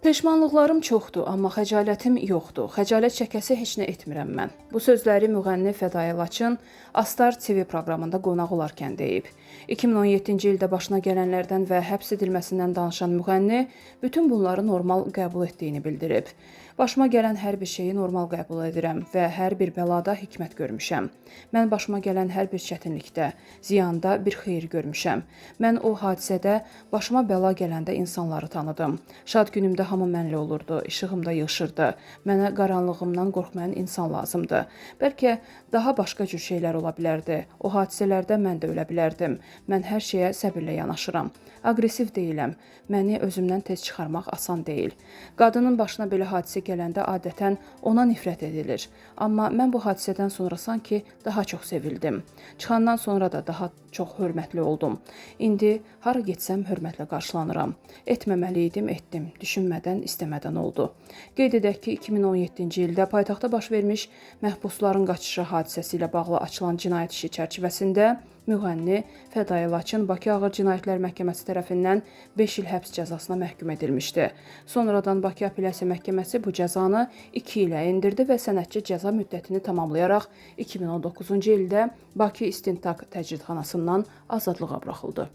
Peşmanlıqlarım çoxdur, amma xəcalətim yoxdur. Xəcalət çəkəsi heç nə etmirəm mən. Bu sözləri müğənni Fədayə Laçın Astar TV proqramında qonaq olarkən deyib. 2017-ci ildə başına gələnlərdən və həbs edilməsindən danışan müğənni bütün bunları normal qəbul etdiyini bildirib. Başıma gələn hər bir şeyi normal qəbul edirəm və hər bir bəlada hikmət görmüşəm. Mən başıma gələn hər bir çətinlikdə, ziyanda bir xeyir görmüşəm. Mən o hadisədə başıma bəla gələndə insanları tanıdım. Şad günümdə hamı mənlə olurdu, işığım da yığışırdı. Mənə qaranlığımdan qorxmayan insan lazımdı. Bəlkə daha başqa cür şeylər ola bilərdi. O hadisələrdə mən də ölə bilərdim. Mən hər şeyə səbirlə yanaşıram. Aqressiv deyiləm. Məni özümdən tez çıxarmaq asan deyil. Qadının başına belə hadisə gələndə adətən ona nifrət edilir. Amma mən bu hadisədən sonra sanki daha çox sevildim. Çıxandan sonra da daha çox hörmətli oldum. İndi hara getsəm hörmətlə qarşılanıram. Etməməli idim, etdim. Düşünmədən, istəmədən oldu. Qeyd edək ki, 2017-ci ildə paytaxtda baş vermiş məhbusların qaçışı hadisəsi ilə bağlı açılan cinayət işi çərçivəsində müğənni Fədayə Laçın Bakı Ağır Cinayətlər Məhkəməsi tərəfindən 5 il həbs cəzasına məhkum edilmişdi. Sonradan Bakı Apellyasiya Məhkəməsi bu cəzanı 2 ilə endirdi və sənətçi cəza müddətini tamamlayaraq 2019-cu ildə Bakı İstintaq Təcridxanasından azadlığa buraxıldı.